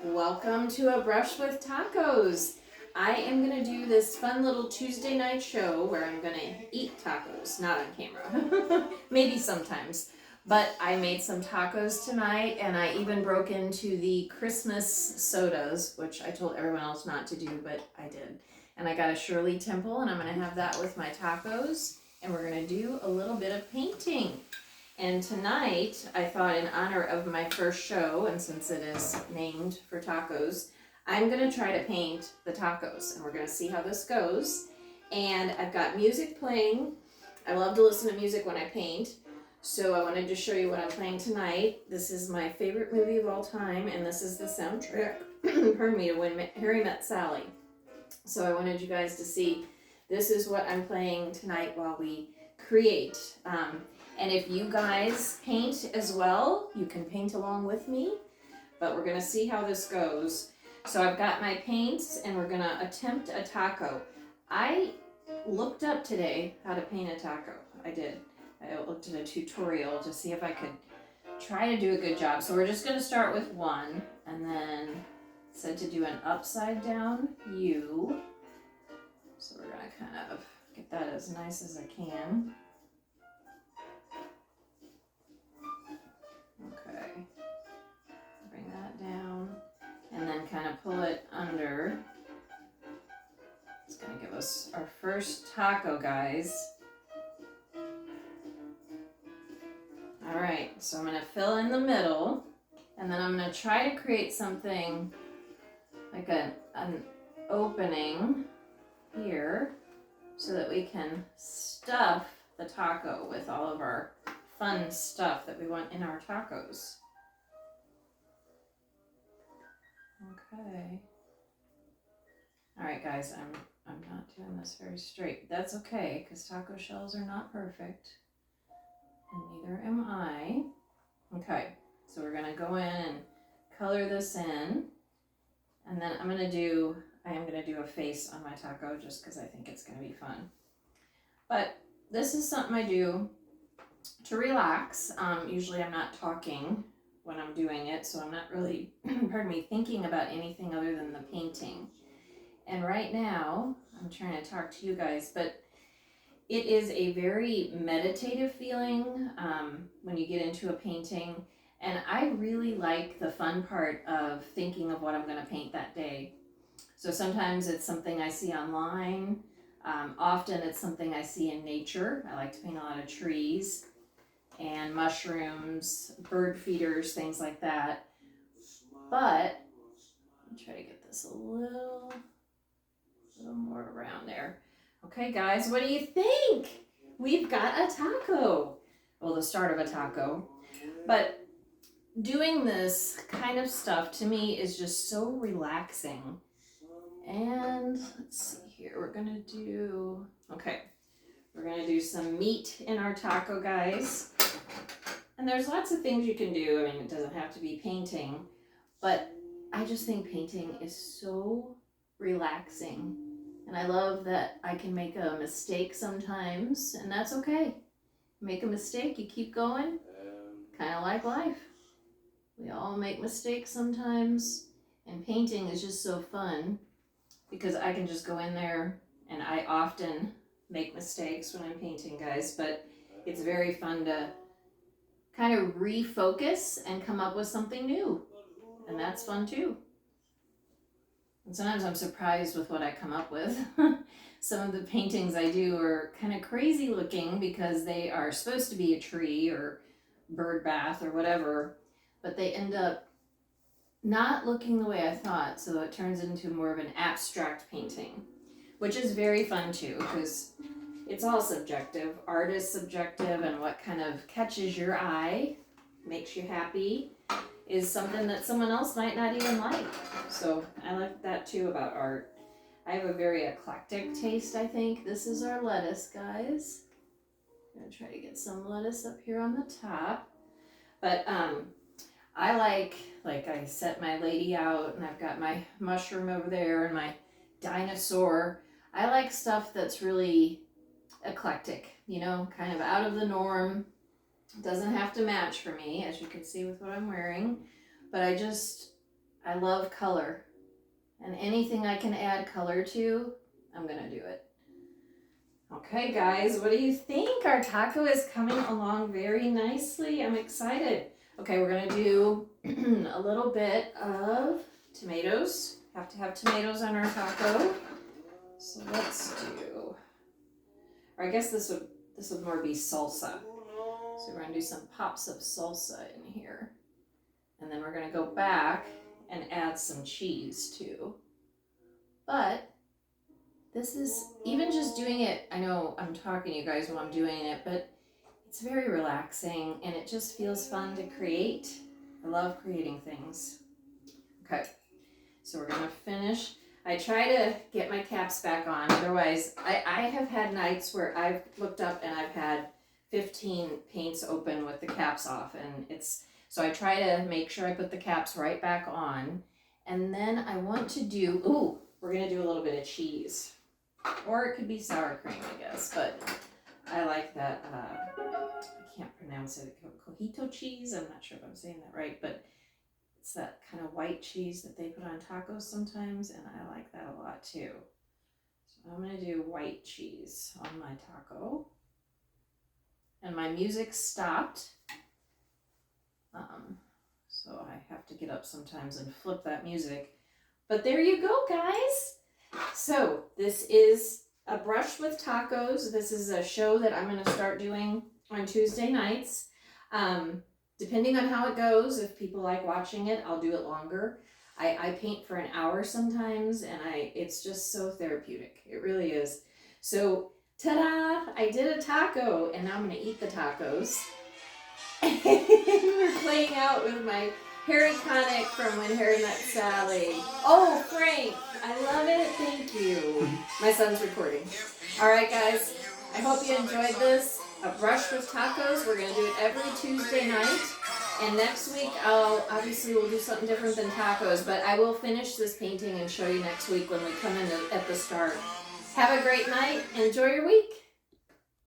Welcome to A Brush with Tacos. I am going to do this fun little Tuesday night show where I'm going to eat tacos, not on camera. Maybe sometimes. But I made some tacos tonight and I even broke into the Christmas sodas, which I told everyone else not to do, but I did. And I got a Shirley Temple and I'm going to have that with my tacos. And we're going to do a little bit of painting. And tonight, I thought in honor of my first show, and since it is named for tacos, I'm going to try to paint the tacos. And we're going to see how this goes. And I've got music playing. I love to listen to music when I paint. So I wanted to show you what I'm playing tonight. This is my favorite movie of all time, and this is the soundtrack, pardon me, to When Harry Met Sally. So I wanted you guys to see this is what I'm playing tonight while we create. And if you guys paint as well, you can paint along with me, but we're gonna see how this goes. So I've got my paints and we're gonna attempt a taco. I looked up today how to paint a taco. I did. I looked at a tutorial to see if I could try to do a good job. So we're just gonna start with one and then it said to do an upside down U. So we're gonna kind of get that as nice as I can. Okay, bring that down and then kind of pull it under. It's gonna give us our first taco, guys. All right, so I'm gonna fill in the middle and then I'm gonna try to create something like an opening here so that we can stuff the taco with all of our fun stuff that we want in our tacos. Okay. All right, guys, I'm not doing this very straight. That's okay, because taco shells are not perfect, and neither am I. Okay, so we're gonna go in and color this in, and then I am gonna do a face on my taco just because I think it's gonna be fun. But this is something I do to relax. Usually I'm not talking when I'm doing it, so I'm not really, pardon me, thinking about anything other than the painting. And right now, I'm trying to talk to you guys, but it is a very meditative feeling when you get into a painting. And I really like the fun part of thinking of what I'm going to paint that day. So sometimes it's something I see online. Often it's something I see in nature. I like to paint a lot of trees and mushrooms, bird feeders, things like that. But let me try to get this a little more around there. Okay, guys, what do you think? We've got a taco. Well, the start of a taco. But doing this kind of stuff to me is just so relaxing. And let's see here, we're gonna do some meat in our taco, guys. And there's lots of things you can do. I mean, it doesn't have to be painting, but I just think painting is so relaxing. And I love that I can make a mistake sometimes, and that's okay. Make a mistake, you keep going, kind of like life. We all make mistakes sometimes, and painting is just so fun because I can just go in there, and I often make mistakes when I'm painting, guys, but it's very fun to kind of refocus and come up with something new, and that's fun too. And sometimes I'm surprised with what I come up with. Some of the paintings I do are kind of crazy looking because they are supposed to be a tree or bird bath or whatever, but they end up not looking the way I thought, so it turns into more of an abstract painting, which is very fun too because it's all subjective. Art is subjective, and what kind of catches your eye, makes you happy, is something that someone else might not even like. So I like that too about art. I have a very eclectic taste, I think. This is our lettuce, guys. I'm gonna try to get some lettuce up here on the top. But I like I set my lady out and I've got my mushroom over there and my dinosaur. I like stuff that's really eclectic, you know, kind of out of the norm. It doesn't have to match for me, as you can see with what I'm wearing, but I just I love color. And anything I can add color to, I'm gonna do it. Okay guys, what do you think? Our taco is coming along very nicely. I'm excited. Okay, we're gonna do a little bit of tomatoes. Have to have tomatoes on our taco. So let's do, or I guess this would more be salsa. So we're gonna do some pops of salsa in here. And then we're gonna go back and add some cheese too. But this is, even just doing it, I know I'm talking to you guys while I'm doing it, but it's very relaxing and it just feels fun to create. I love creating things. Okay, so we're gonna finish. I try to get my caps back on, otherwise I have had nights where I've looked up and I've had 15 paints open with the caps off, and so I try to make sure I put the caps right back on. And then I want to do, we're gonna do a little bit of cheese. Or it could be sour cream, I guess, but I like that, I can't pronounce it, cojito cheese, I'm not sure if I'm saying that right, but it's that kind of white cheese that they put on tacos sometimes, and I like that a lot too. So I'm gonna do white cheese on my taco. And my music stopped, so I have to get up sometimes and flip that music. But there you go, guys. So this is A Brush with Tacos. This is a show that I'm going to start doing on Tuesday nights. Depending on how it goes, if people like watching it, I'll do it longer. I paint for an hour sometimes, and it's just so therapeutic. It really is. So, ta-da! I did a taco, and now I'm going to eat the tacos. We're playing out with my Harry Connick from When Harry Met Sally. Oh, Frank, I love it. Thank you. My son's recording. All right, guys. I hope you enjoyed this. A Brush with Tacos. We're going to do it every Tuesday night. And next week, we'll do something different than tacos, but I will finish this painting and show you next week when we come in at the start. Have a great night. Enjoy your week.